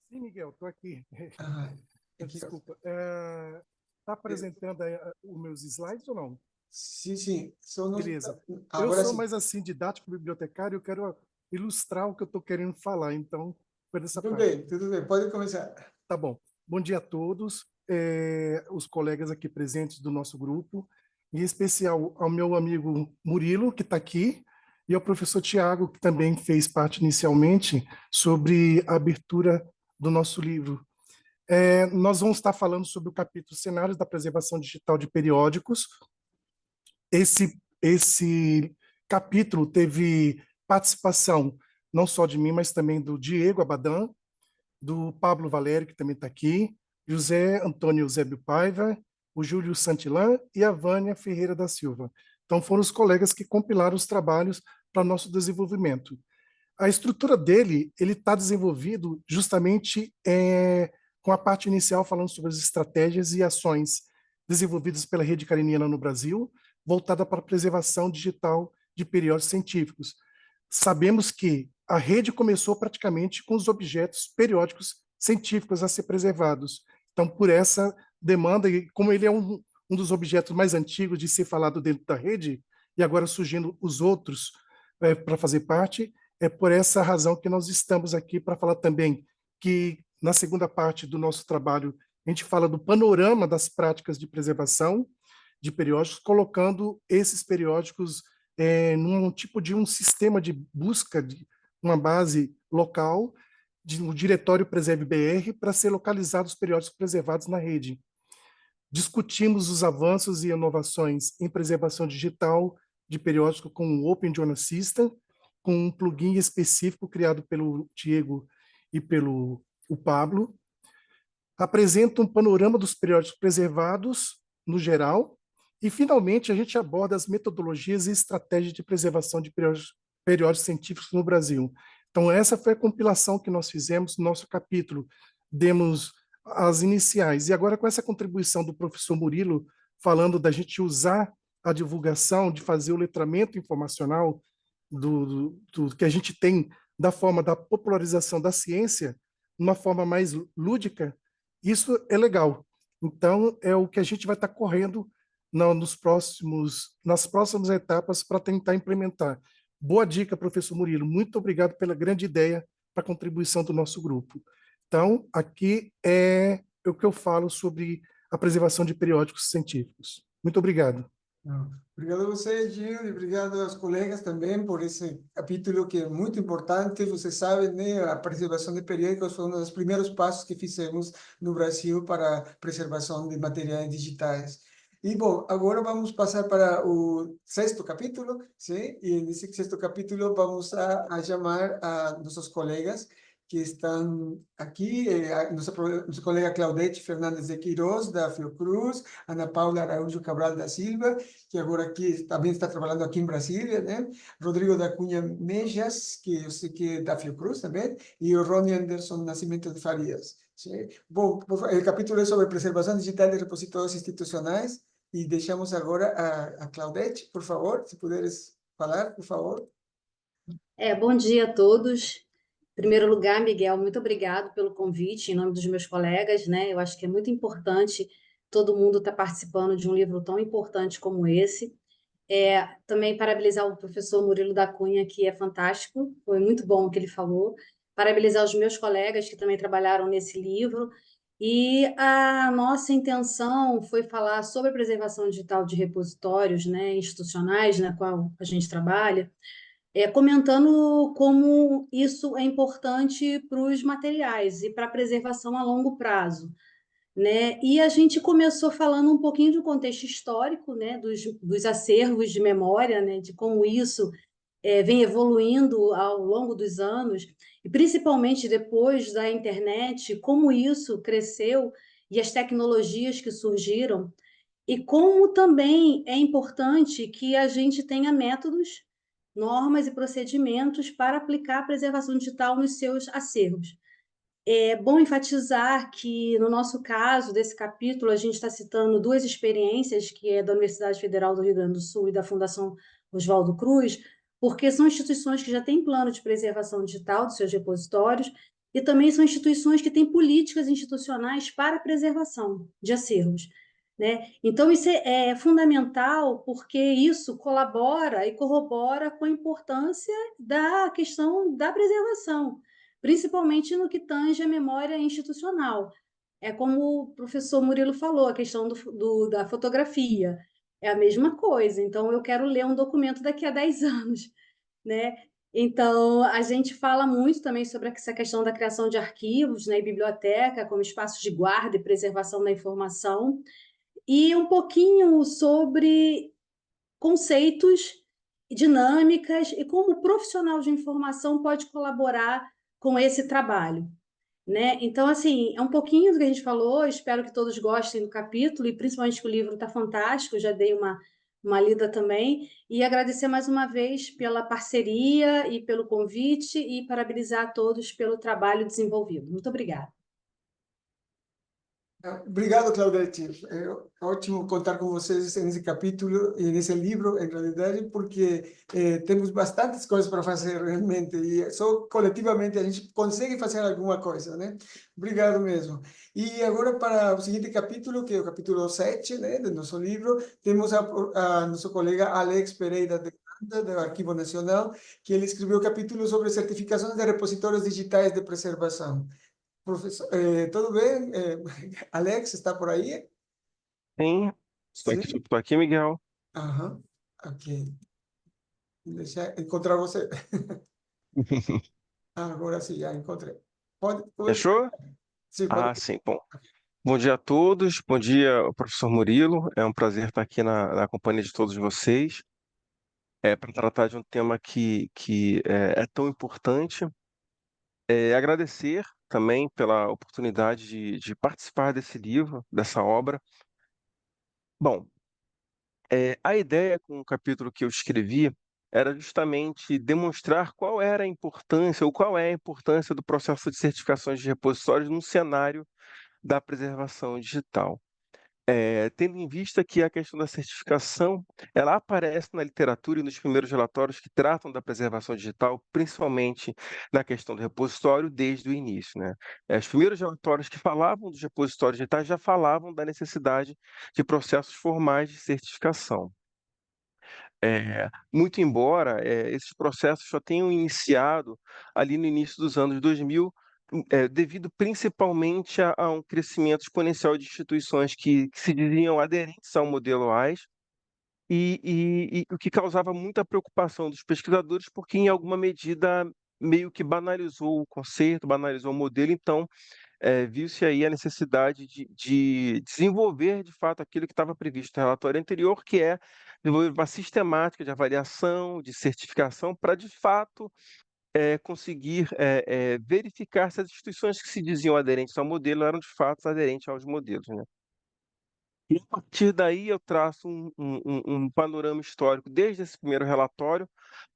Sim, Miguel, estou aqui. Ah, aqui, ó. Desculpa. Está apresentando aí, os meus slides ou não? Sim, sim. Beleza. Eu Agora sou sim. mais assim, didático, bibliotecário, eu quero ilustrar o que eu estou querendo falar, então, por essa parte. Tudo bem, pode começar. Tá bom. Bom dia a todos, os colegas aqui presentes do nosso grupo, em especial ao meu amigo Murilo, que está aqui, e ao professor Tiago, que também fez parte inicialmente sobre a abertura do nosso livro. Nós vamos estar falando sobre o capítulo Cenários da Preservação Digital de Periódicos. Esse capítulo teve participação não só de mim, mas também do Diego Abadan, do Pablo Valério, que também está aqui, José Antônio Eusébio Paiva, o Júlio Santillán e a Vânia Ferreira da Silva. Então, foram os colegas que compilaram os trabalhos para nosso desenvolvimento. A estrutura dele, ele está desenvolvido justamente com a parte inicial falando sobre as estratégias e ações desenvolvidas pela Rede Cariniana no Brasil, voltada para a preservação digital de periódicos científicos. Sabemos que a rede começou praticamente com os objetos periódicos científicos a ser preservados. Então, por essa demanda, e como ele é um dos objetos mais antigos de ser falado dentro da rede, e agora surgindo os outros para fazer parte, é por essa razão que nós estamos aqui para falar também que, na segunda parte do nosso trabalho, a gente fala do panorama das práticas de preservação de periódicos, colocando esses periódicos num tipo de um sistema de busca, de uma base local, de um diretório Preserve BR, para ser localizados os periódicos preservados na rede. Discutimos os avanços e inovações em preservação digital de periódicos com o Open Journal System, com um plugin específico criado pelo Diego e pelo Pablo. Apresenta um panorama dos periódicos preservados, no geral, e, finalmente, a gente aborda as metodologias e estratégias de preservação de periódicos científicos no Brasil. Então, essa foi a compilação que nós fizemos no nosso capítulo. Demos as iniciais. E agora, com essa contribuição do professor Murilo, falando da gente usar a divulgação, de fazer o letramento informacional do que a gente tem da forma da popularização da ciência, uma forma mais lúdica, isso é legal. Então, é o que a gente vai estar correndo nas próximas etapas para tentar implementar. Boa dica, professor Murilo. Muito obrigado pela grande ideia para a contribuição do nosso grupo. Então, aqui é o que eu falo sobre a preservação de periódicos científicos. Muito obrigado. Obrigado a você, Gil, e obrigado aos colegas também por esse capítulo que é muito importante. Você sabe, né, a preservação de periódicos foi um dos primeiros passos que fizemos no Brasil para a preservação de materiais digitais. E, bom, agora vamos passar para o sexto capítulo, sim? E nesse sexto capítulo vamos a chamar a nossos colegas que estão aqui, nossa colega Claudete Fernandes de Queiroz, da Fiocruz, Ana Paula Araújo Cabral da Silva, que agora aqui também está trabalhando aqui em Brasília, né? Rodrigo da Cunha Mejas, que eu sei que é da Fiocruz também, e o Rony Anderson Nascimento de Farias. Sim? Bom, o capítulo é sobre preservação digital de repositórios institucionais, e deixamos agora a Claudete, por favor, se puderes falar, por favor. Bom dia a todos. Em primeiro lugar, Miguel, muito obrigado pelo convite, em nome dos meus colegas, né? Eu acho que é muito importante todo mundo estar participando de um livro tão importante como esse. Também parabenizar o professor Murilo da Cunha, que é fantástico, foi muito bom o que ele falou. Parabenizar os meus colegas que também trabalharam nesse livro. E a nossa intenção foi falar sobre a preservação digital de repositórios, né, institucionais, na qual a gente trabalha, comentando como isso é importante para os materiais e para a preservação a longo prazo, né? E a gente começou falando um pouquinho do contexto histórico, né, dos acervos de memória, né, de como isso vem evoluindo ao longo dos anos, e principalmente depois da internet, como isso cresceu e as tecnologias que surgiram, e como também é importante que a gente tenha métodos, normas e procedimentos para aplicar a preservação digital nos seus acervos. É bom enfatizar que, no nosso caso, desse capítulo, a gente está citando duas experiências, que é da Universidade Federal do Rio Grande do Sul e da Fundação Oswaldo Cruz, porque são instituições que já têm plano de preservação digital dos seus repositórios e também são instituições que têm políticas institucionais para a preservação de acervos, né? Então, isso é fundamental porque isso colabora e corrobora com a importância da questão da preservação, principalmente no que tange a memória institucional. É como o professor Murilo falou, a questão da fotografia. É a mesma coisa. Então, eu quero ler um documento daqui a 10 anos, né? Então, a gente fala muito também sobre essa questão da criação de arquivos, né, e biblioteca como espaços de guarda e preservação da informação, e um pouquinho sobre conceitos, dinâmicas e como o profissional de informação pode colaborar com esse trabalho, né? Então, assim, é um pouquinho do que a gente falou, espero que todos gostem do capítulo e principalmente que o livro está fantástico, já dei uma lida também, e agradecer mais uma vez pela parceria e pelo convite e parabenizar a todos pelo trabalho desenvolvido. Muito obrigada. Obrigado, Claudete. É ótimo contar com vocês nesse capítulo e nesse livro, em realidade, porque temos bastantes coisas para fazer realmente e só coletivamente a gente consegue fazer alguma coisa, né? Obrigado mesmo. E agora para o seguinte capítulo, que é o capítulo 7, né, do nosso livro, temos a nosso colega Alex Pereira do Arquivo Nacional, que ele escreveu o capítulo sobre certificações de repositórios digitais de preservação. Professor, tudo bem? Alex, está por aí? Sim, Sim? estou aqui, Miguel. Aham, ok. Deixa eu encontrar você. Agora sim, já encontrei. Pode Fechou? sim, pode. Ah, sim. Bom dia a todos. Bom dia, professor Murilo. É um prazer estar aqui na companhia de todos vocês. Para tratar de um tema que é tão importante. Agradecer também pela oportunidade de participar desse livro, dessa obra. Bom, a ideia com o capítulo que eu escrevi era justamente demonstrar qual era a importância ou qual é a importância do processo de certificações de repositórios no cenário da preservação digital. Tendo em vista que a questão da certificação, ela aparece na literatura e nos primeiros relatórios que tratam da preservação digital, principalmente na questão do repositório, desde o início, né? Os primeiros relatórios que falavam dos repositórios digitais já falavam da necessidade de processos formais de certificação. Muito embora esses processos só tenham iniciado ali no início dos anos 2000, devido principalmente a um crescimento exponencial de instituições que se diziam aderentes ao modelo AIS, e o que causava muita preocupação dos pesquisadores, porque em alguma medida meio que banalizou o conceito, banalizou o modelo, então viu-se aí a necessidade de desenvolver, de fato, aquilo que estava previsto no relatório anterior, que é desenvolver uma sistemática de avaliação, de certificação, para, de fato, conseguir verificar se as instituições que se diziam aderentes ao modelo eram, de fato, aderentes aos modelos, né? E, a partir daí, eu traço um panorama histórico desde esse primeiro relatório,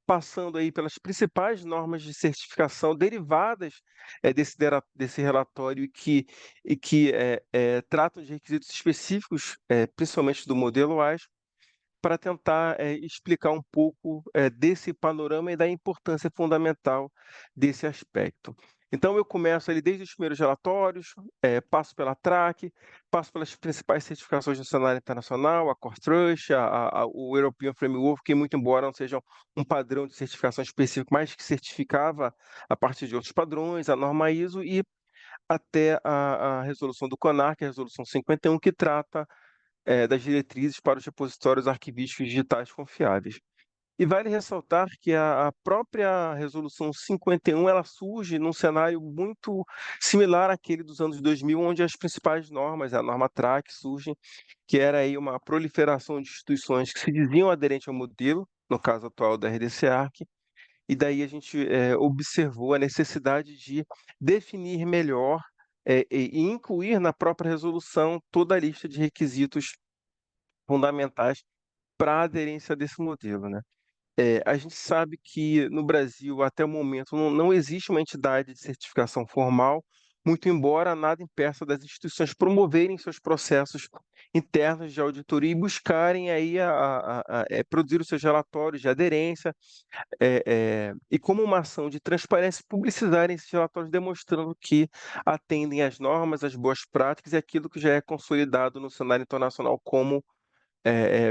passando aí pelas principais normas de certificação derivadas desse relatório e que tratam de requisitos específicos, principalmente do modelo AIS, para tentar explicar um pouco desse panorama e da importância fundamental desse aspecto. Então, eu começo ali desde os primeiros relatórios, passo pela TRAC, passo pelas principais certificações no cenário internacional, a CoreTrust, o European Framework, que, muito embora não sejam um padrão de certificação específico, mas que certificava a partir de outros padrões, a norma ISO, e até a resolução do CONAR, que é a resolução 51, que trata das diretrizes para os repositórios arquivísticos digitais confiáveis. E vale ressaltar que a própria Resolução 51 ela surge num cenário muito similar àquele dos anos 2000, onde as principais normas, a norma TRAC, surgem, que era aí uma proliferação de instituições que se diziam aderentes ao modelo, no caso atual da RDC-ARC, e daí a gente observou a necessidade de definir melhor e incluir na própria resolução toda a lista de requisitos fundamentais para a aderência desse modelo, né? A gente sabe que no Brasil, até o momento, não existe uma entidade de certificação formal, muito embora nada impeça das instituições promoverem seus processos internos de auditoria e buscarem aí produzir os seus relatórios de aderência, e como uma ação de transparência, publicizarem esses relatórios demonstrando que atendem às normas, às boas práticas e aquilo que já é consolidado no cenário internacional como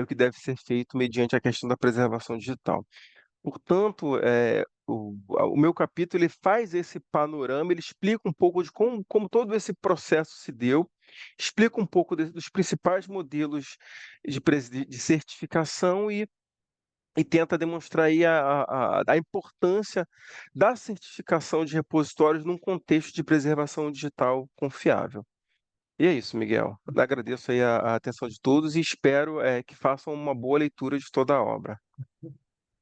o que deve ser feito mediante a questão da preservação digital. Portanto, o meu capítulo ele faz esse panorama, ele explica um pouco de como todo esse processo se deu, explica um pouco dos principais modelos de certificação e tenta demonstrar aí a importância da certificação de repositórios num contexto de preservação digital confiável. E é isso, Miguel. Eu agradeço aí a atenção de todos e espero que façam uma boa leitura de toda a obra.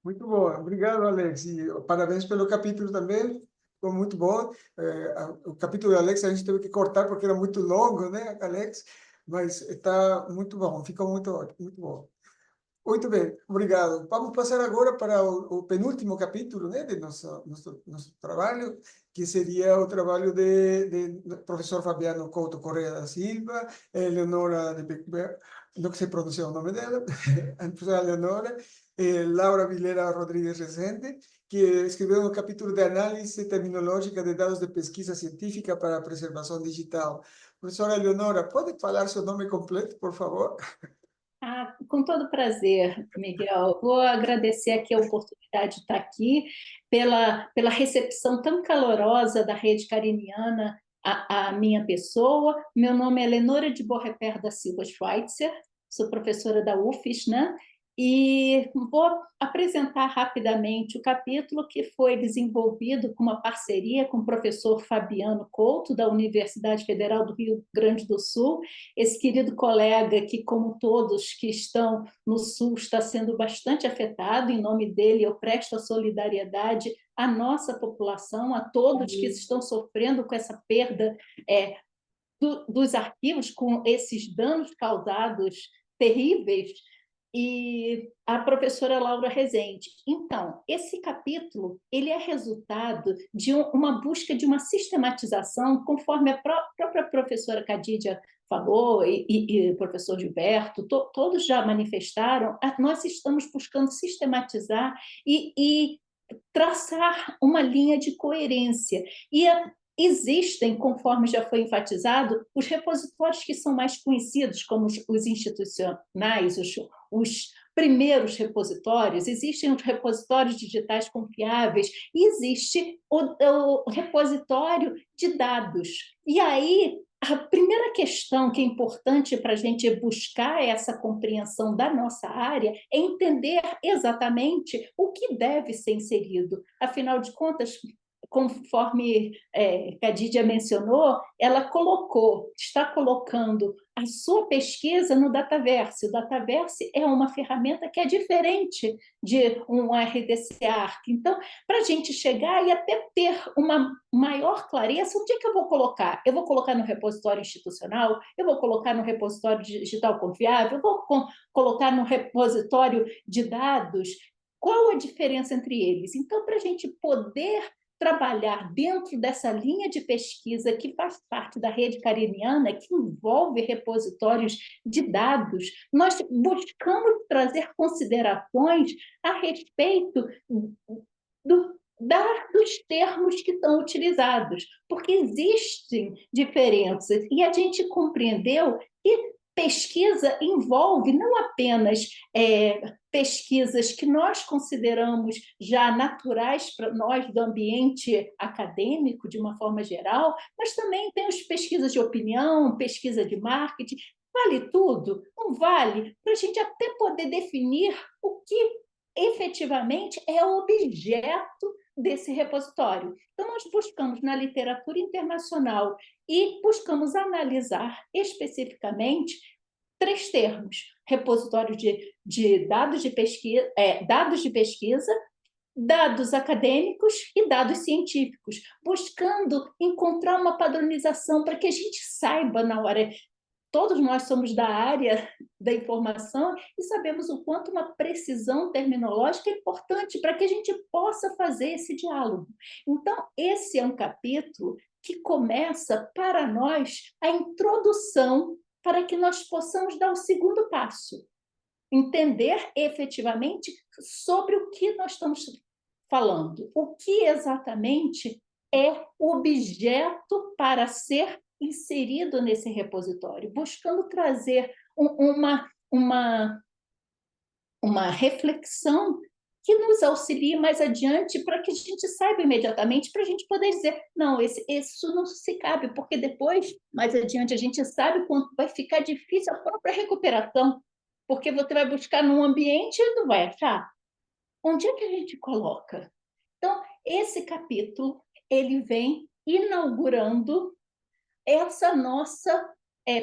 Muito bom, obrigado, Alex. E parabéns pelo capítulo também, ficou muito bom. O capítulo do Alex a gente teve que cortar porque era muito longo, né, Alex? Mas está muito bom, ficou muito ótimo, muito bom. Muito bem, obrigado. Vamos passar agora para o penúltimo capítulo, né, de nosso trabalho, que seria o trabalho do professor Fabiano Couto Correa da Silva, Leonora de Beckberg, não sei pronunciar o nome dela, a professora Leonora, Laura Vilera Rodrigues Rezende, que escreveu um capítulo de análise terminológica de dados de pesquisa científica para a preservação digital. Professora Leonora, pode falar seu nome completo, por favor? Com todo prazer, Miguel. Vou agradecer aqui a oportunidade de estar aqui, pela recepção tão calorosa da Rede Cariniana à minha pessoa. Meu nome é Lenora de Borreper da Silva Schweitzer, sou professora da UFES, né? E vou apresentar rapidamente o capítulo que foi desenvolvido com uma parceria com o professor Fabiano Couto, da Universidade Federal do Rio Grande do Sul, esse querido colega que, como todos que estão no Sul, está sendo bastante afetado. Em nome dele, eu presto a solidariedade à nossa população, a todos que estão sofrendo com essa perda dos arquivos, com esses danos causados terríveis, e a professora Laura Rezende. Então, esse capítulo ele é resultado de uma busca de uma sistematização, conforme a própria professora Cadídia falou, e o professor Gilberto, todos já manifestaram. Nós estamos buscando sistematizar e traçar uma linha de coerência. E existem, conforme já foi enfatizado, os repositórios que são mais conhecidos, como os institucionais, os primeiros repositórios. Existem os repositórios digitais confiáveis e existe o repositório de dados. E aí, a primeira questão que é importante para a gente buscar essa compreensão da nossa área é entender exatamente o que deve ser inserido. Afinal de contas, conforme Cadídia mencionou, ela está colocando a sua pesquisa no Dataverse. O Dataverse é uma ferramenta que é diferente de um RDC-ARC. Então, para a gente chegar e até ter uma maior clareza, onde é que eu vou colocar? Eu vou colocar no repositório institucional? Eu vou colocar no repositório digital confiável? Eu vou colocar no repositório de dados? Qual a diferença entre eles? Então, para a gente poder trabalhar dentro dessa linha de pesquisa que faz parte da Rede Cariniana, que envolve repositórios de dados, nós buscamos trazer considerações a respeito dos termos que são utilizados, porque existem diferenças, e a gente compreendeu que pesquisa envolve não apenas pesquisas que nós consideramos já naturais para nós do ambiente acadêmico, de uma forma geral, mas também tem as pesquisas de opinião, pesquisa de marketing. Vale tudo? Não vale? Para a gente até poder definir o que efetivamente é objeto desse repositório. Então, nós buscamos na literatura internacional e buscamos analisar especificamente 3 termos: repositório de dados de pesquisa, dados acadêmicos e dados científicos, buscando encontrar uma padronização para que a gente saiba na hora. Todos nós somos da área da informação e sabemos o quanto uma precisão terminológica é importante para que a gente possa fazer esse diálogo. Então, esse é um capítulo que começa para nós a introdução para que nós possamos dar o segundo passo, entender efetivamente sobre o que nós estamos falando, o que exatamente é o objeto para ser inserido nesse repositório, buscando trazer uma reflexão que nos auxilie mais adiante para que a gente saiba imediatamente, para a gente poder dizer, não, isso não se cabe, porque depois, mais adiante, a gente sabe quanto vai ficar difícil a própria recuperação, porque você vai buscar num ambiente e não vai achar. Onde é que a gente coloca? Então, esse capítulo, ele vem inaugurando essa nossa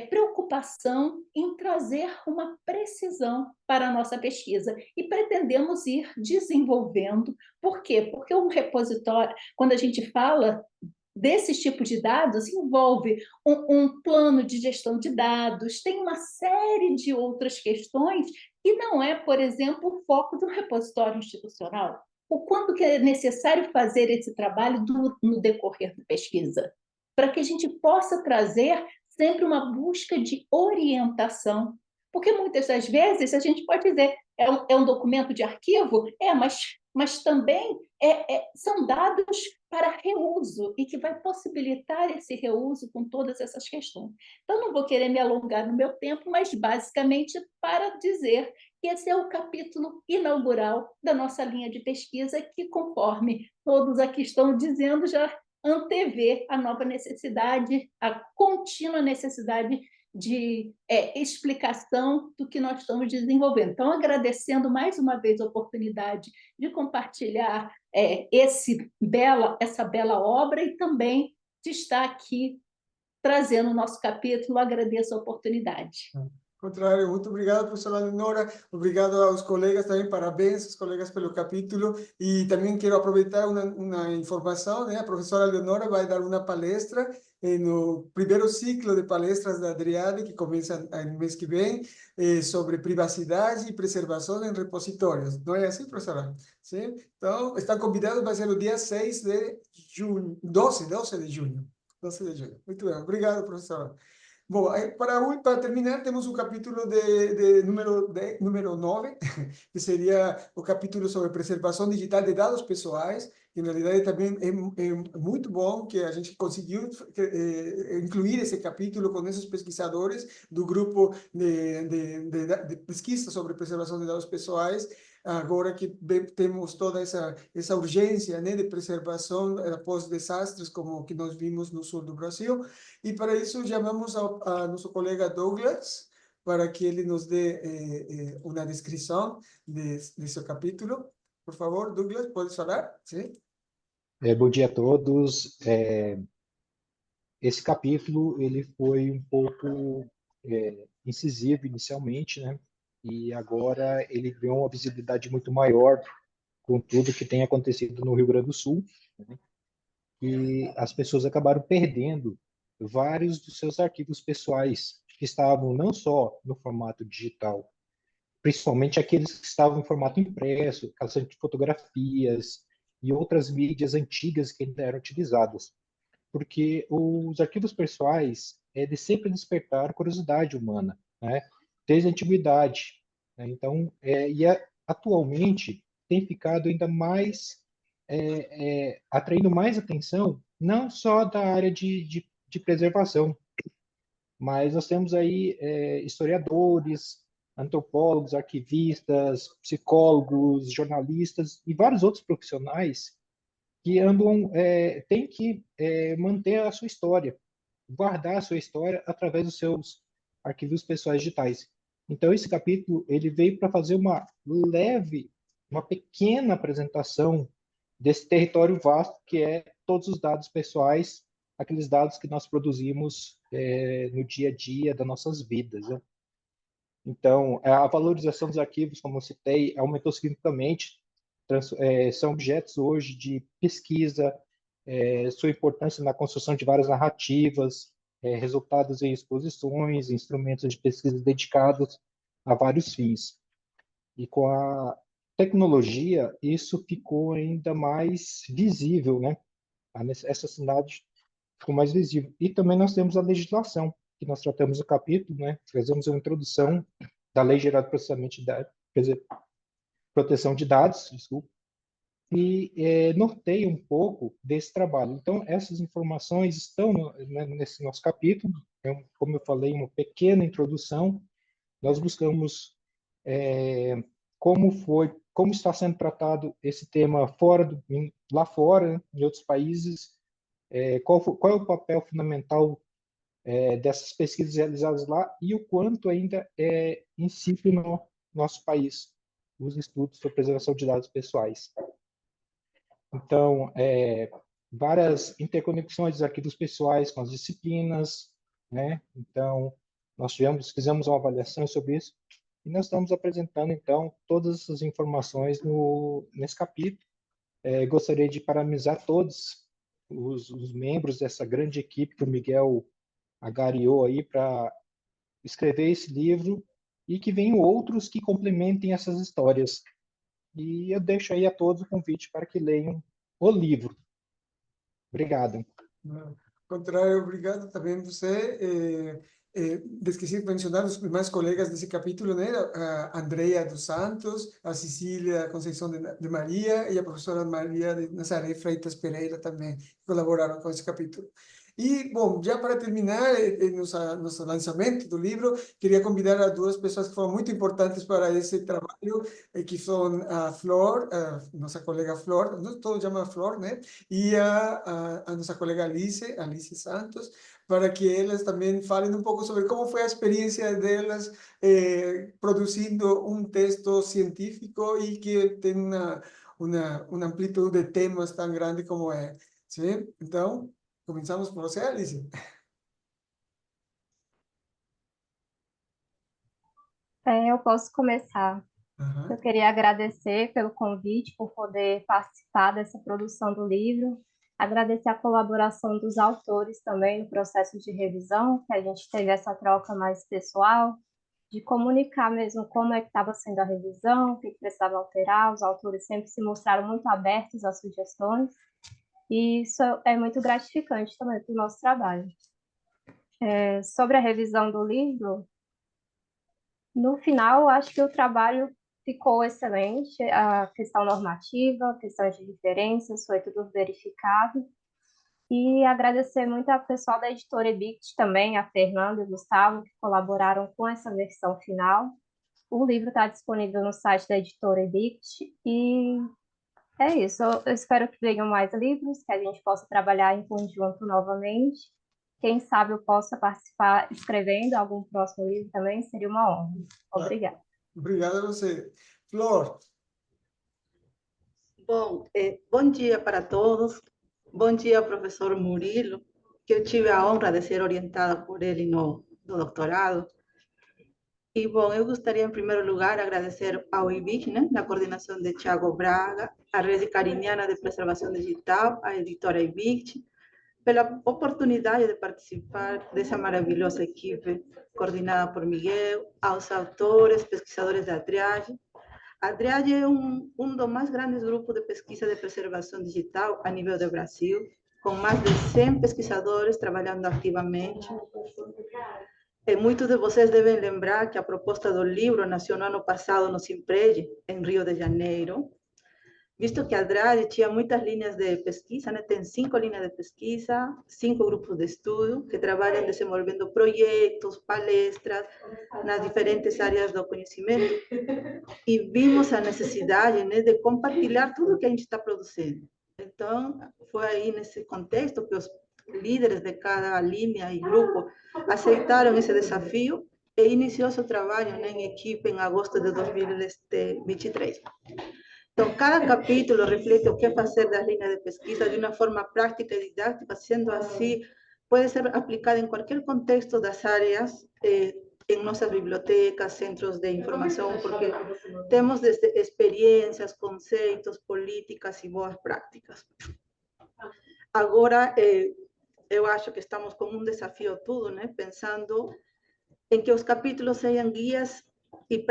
preocupação em trazer uma precisão para a nossa pesquisa e pretendemos ir desenvolvendo. Por quê? Porque um repositório, quando a gente fala desses tipos de dados, envolve um plano de gestão de dados, tem uma série de outras questões que não é, por exemplo, o foco do repositório institucional. O quanto que é necessário fazer esse trabalho no decorrer da pesquisa, para que a gente possa trazer sempre uma busca de orientação. Porque muitas das vezes a gente pode dizer, é um documento de arquivo, mas também são dados para reuso e que vai possibilitar esse reuso com todas essas questões. Então, não vou querer me alongar no meu tempo, mas basicamente para dizer que esse é o capítulo inaugural da nossa linha de pesquisa, que, conforme todos aqui estão dizendo, já antevê a nova necessidade, a contínua necessidade de explicação do que nós estamos desenvolvendo. Então, agradecendo mais uma vez a oportunidade de compartilhar essa bela obra e também de estar aqui trazendo o nosso capítulo, agradeço a oportunidade. Contrário, muito obrigado, professora Leonora. Obrigado aos colegas também, parabéns aos colegas pelo capítulo. E também quero aproveitar uma informação, né? A professora Leonora vai dar uma palestra no primeiro ciclo de palestras da Adriane, que começa no mês que vem, sobre privacidade e preservação em repositórios. Não é assim, professora? Sim? Então, está convidado, vai ser no dia 6 de junho, 12 de junho. 12 de junho. Muito bem, obrigado, professora. Bom, para terminar, temos o capítulo de número 9, que seria o capítulo sobre preservação digital de dados pessoais, que, na realidade, também é muito bom que a gente conseguiu incluir esse capítulo com esses pesquisadores do grupo de pesquisa sobre preservação de dados pessoais, agora que temos toda essa urgência, né, de preservação após desastres como que nós vimos no sul do Brasil. E para isso chamamos a nosso colega Douglas para que ele nos dê uma descrição desse capítulo. Por favor, Douglas, pode falar? Sim? Bom dia a todos. Esse capítulo ele foi um pouco incisivo inicialmente, né? E agora ele ganhou uma visibilidade muito maior com tudo que tem acontecido no Rio Grande do Sul, né? E as pessoas acabaram perdendo vários dos seus arquivos pessoais, que estavam não só no formato digital, principalmente aqueles que estavam em formato impresso, aquelas fotografias e outras mídias antigas que ainda eram utilizadas. Porque os arquivos pessoais de sempre despertar curiosidade humana, né? Desde a antiguidade, né? Então, atualmente tem ficado ainda mais atraindo mais atenção, não só da área de preservação, mas nós temos aí historiadores, antropólogos, arquivistas, psicólogos, jornalistas e vários outros profissionais que têm que manter a sua história, guardar a sua história através dos seus arquivos pessoais digitais. Então, esse capítulo ele veio para fazer uma leve uma pequena apresentação desse território vasto que é todos os dados pessoais, aqueles dados que nós produzimos no dia a dia das nossas vidas, né? Então, a valorização dos arquivos, como eu citei, aumentou significativamente. São objetos hoje de pesquisa, sua importância na construção de várias narrativas, resultados em exposições, instrumentos de pesquisa dedicados a vários fins. E com a tecnologia, isso ficou ainda mais visível, né? Essa necessidade ficou mais visível. E também nós temos a legislação, que nós tratamos no capítulo, né? Fazemos uma introdução da Lei Geral de Processamento de Dados, quer dizer, Proteção de Dados, desculpa, e norteia um pouco desse trabalho. Então, essas informações estão nesse nosso capítulo, como eu falei, uma pequena introdução. Nós buscamos como está sendo tratado esse tema lá fora, né, em outros países, qual é o papel fundamental dessas pesquisas realizadas lá e o quanto ainda é incide no nosso país os estudos sobre preservação de dados pessoais. Então, várias interconexões dos arquivos pessoais com as disciplinas, né? Então, nós fizemos uma avaliação sobre isso e nós estamos apresentando, então, todas essas informações nesse capítulo. Gostaria de parabenizar todos os membros dessa grande equipe que o Miguel agariou aí para escrever esse livro e que venham outros que complementem essas histórias. E eu deixo aí a todos o convite para que leiam o livro. Obrigado. Ao contrário, obrigado também você. Esqueci de mencionar os demais colegas desse capítulo, né? A Andrea dos Santos, a Cecília Conceição de Maria e a professora Maria de Nazaré Freitas Pereira também colaboraram com esse capítulo. E, bom, já para terminar nosso lançamento do livro, queria convidar a duas pessoas que foram muito importantes para esse trabalho, que são a Flor, nossa colega Flor, todos chamam Flor, né? E a nossa colega Alice Santos, para que elas também falem um pouco sobre como foi a experiência delas produzindo um texto científico e que tem uma amplitude de temas tão grande como é. Sim? Então, começamos por você, Alice. Eu posso começar. Uhum. Eu queria agradecer pelo convite, por poder participar dessa produção do livro. Agradecer a colaboração dos autores também no processo de revisão, que a gente teve essa troca mais pessoal, de comunicar mesmo como é que estava sendo a revisão, o que precisava alterar. Os autores sempre se mostraram muito abertos às sugestões, e isso é muito gratificante também para o nosso trabalho. Sobre a revisão do livro, no final, acho que o trabalho ficou excelente, a questão normativa, a questão de referências, foi tudo verificado. E agradecer muito ao pessoal da editora Edict também, a Fernanda e o Gustavo, que colaboraram com essa versão final. O livro está disponível no site da editora Edict e é isso. Eu espero que venham mais livros, que a gente possa trabalhar em conjunto novamente. Quem sabe eu possa participar escrevendo algum próximo livro também, seria uma honra. Obrigada. Obrigado a você. Flor. Bom, bom dia para todos. Bom dia, professor Murilo, que eu tive a honra de ser orientada por ele no doutorado. E, bom, eu gostaria, em primeiro lugar, agradecer ao IBIC, né, na coordenação de Thiago Braga, a Rede Cariniana de Preservação Digital, a editora IBIC, pela oportunidade de participar dessa maravilhosa equipe coordenada por Miguel, aos autores, pesquisadores da Adriage. A Adriage é um dos mais grandes grupos de pesquisa de preservação digital a nível do Brasil, com mais de 100 pesquisadores trabalhando ativamente. Muitos de vocês devem lembrar que a proposta do livro nasceu no ano passado no Simpreg, em Rio de Janeiro, visto que a Adriage tinha muitas linhas de pesquisa, né? Tem 5 linhas de pesquisa, 5 grupos de estudo que trabalham desenvolvendo projetos, palestras nas diferentes áreas do conhecimento e vimos a necessidade, né, de compartilhar tudo que a gente está produzindo. Então, foi aí nesse contexto que os líderes de cada linha e grupo aceitaram esse desafio e iniciou seu trabalho, né, em equipe em agosto de 2023. Então, cada capítulo reflete o que fazer das linhas de pesquisa de uma forma prática e didática, sendo assim, pode ser aplicada em qualquer contexto das áreas, em nossas bibliotecas, centros de informação, porque temos desde experiências, conceitos, políticas e boas práticas. Agora, eu acho que estamos com um desafio tudo, né? Pensando em que os capítulos sejam guias e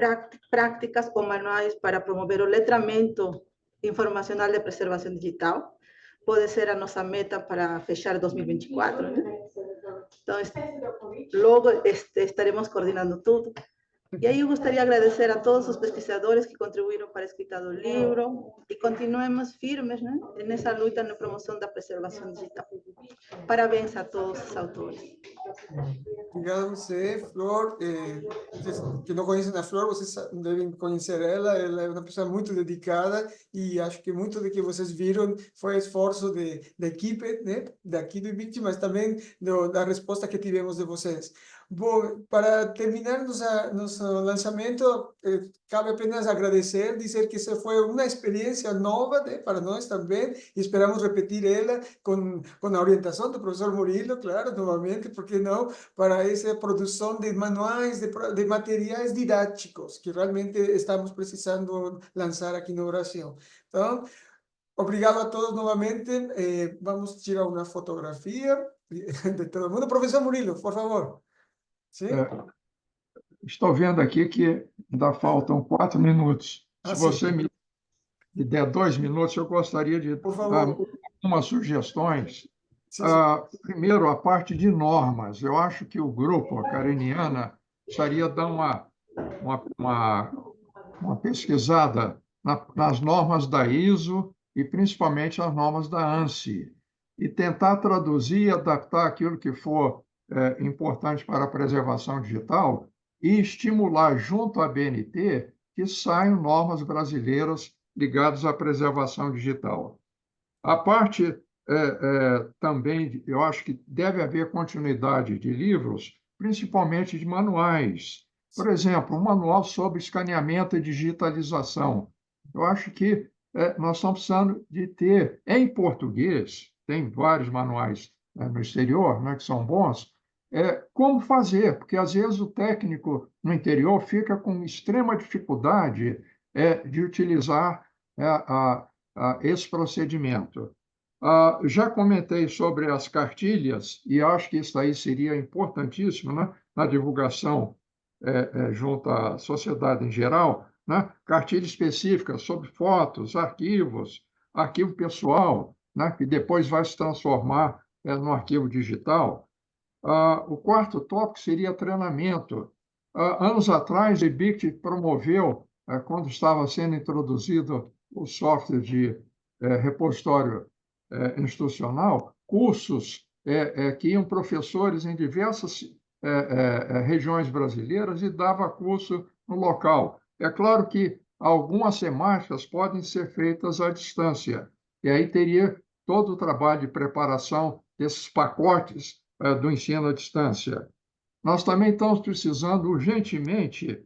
práticas ou manuais para promover o letramento informacional de preservação digital. Pode ser a nossa meta para fechar 2024, né? Então, logo estaremos coordenando tudo. E aí eu gostaria de agradecer a todos os pesquisadores que contribuíram para a escrita do livro e continuemos firmes, né, nessa luta na promoção da preservação digital. Parabéns a todos os autores. Obrigado a você, Flor. Vocês que não conhecem a Flor, vocês devem conhecer ela. Ela é uma pessoa muito dedicada e acho que muito do que vocês viram foi esforço da equipe, né, daqui do IBICT, mas também da resposta que tivemos de vocês. Bom, para terminar nosso lançamento, cabe apenas agradecer, dizer que essa foi uma experiência nova, né, para nós também, e esperamos repetir ela com a orientação do professor Murilo, claro, novamente, porque não, para essa produção de manuais, de materiais didáticos, que realmente estamos precisando lançar aqui no Brasil. Então, obrigado a todos novamente. Vamos tirar uma fotografia de todo mundo. Professor Murilo, por favor. Sim? Estou vendo aqui que ainda faltam 4 minutos. Se sim. você me der 2 minutos, eu gostaria de Por dar favor. algumas sugestões. Sim, Primeiro, a parte de normas. Eu acho que o grupo, a Cariniana, precisaria dar uma pesquisada nas normas da ISO e principalmente as normas da ANSI, e tentar traduzir e adaptar aquilo que for importante para a preservação digital e estimular junto à BNT que saiam normas brasileiras ligadas à preservação digital. A parte também, eu acho que deve haver continuidade de livros, principalmente de manuais. Por exemplo, um manual sobre escaneamento e digitalização. Eu acho que nós estamos precisando de ter, em português, tem vários manuais no exterior, né, que são bons, como fazer, porque às vezes o técnico no interior fica com extrema dificuldade de utilizar esse procedimento. Já comentei sobre as cartilhas, e acho que isso aí seria importantíssimo, né, na divulgação junto à sociedade em geral, né, cartilha específica sobre fotos, arquivos, arquivo pessoal, né, que depois vai se transformar no arquivo digital. O quarto tópico seria treinamento. Anos atrás, o IBICT promoveu, quando estava sendo introduzido o software de repositório institucional, cursos que iam professores em diversas regiões brasileiras e dava curso no local. É claro que algumas temáticas podem ser feitas à distância, e aí teria todo o trabalho de preparação desses pacotes do ensino à distância. Nós também estamos precisando urgentemente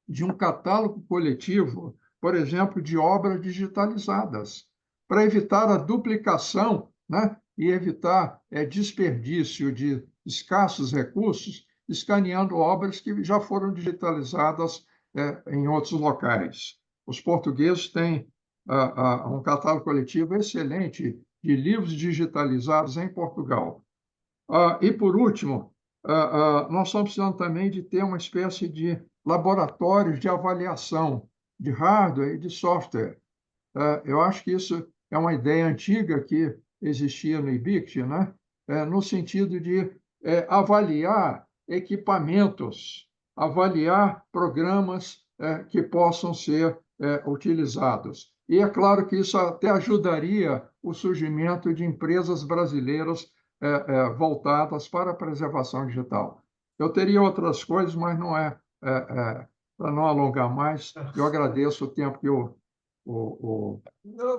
de um catálogo coletivo, por exemplo, de obras digitalizadas, para evitar a duplicação, né, e evitar desperdício de escassos recursos, escaneando obras que já foram digitalizadas em outros locais. Os portugueses têm um catálogo coletivo excelente de livros digitalizados em Portugal. E, por último, nós estamos precisando também de ter uma espécie de laboratórios de avaliação de hardware e de software. Eu acho que isso é uma ideia antiga que existia no IBICT, né? No sentido de avaliar equipamentos, avaliar programas que possam ser utilizados. E é claro que isso até ajudaria o surgimento de empresas brasileiras voltadas para a preservação digital. Eu teria outras coisas, mas não para não alongar mais, eu agradeço o tempo que o Não,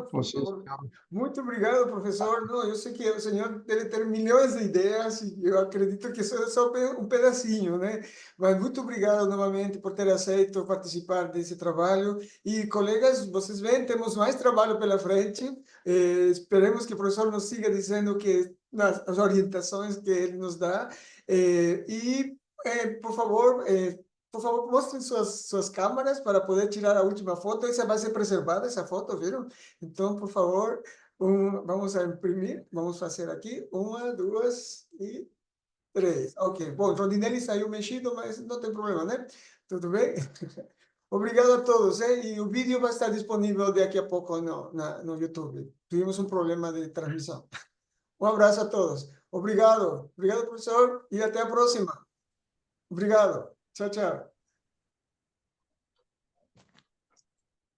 por vocês favor. Muito obrigado, professor. Não, eu sei que o senhor deve ter milhões de ideias e eu acredito que isso é só um pedacinho, né? Mas muito obrigado novamente por ter aceito participar desse trabalho. E, colegas, vocês veem, temos mais trabalho pela frente. Esperemos que o professor nos siga dizendo que as orientações que ele nos dá. Por favor, mostrem suas câmeras para poder tirar a última foto. Essa vai ser preservada, essa foto, viram? Então, por favor, vamos a imprimir. Vamos fazer aqui. 1, 2 e 3. Ok. Bom, Rondinelli saiu mexido, mas não tem problema, né? Tudo bem? Obrigado a todos. E o vídeo vai estar disponível daqui a pouco no YouTube. Tivemos um problema de transmissão. Um abraço a todos. Obrigado. Obrigado, professor. E até a próxima. Obrigado. Tchau, tchau.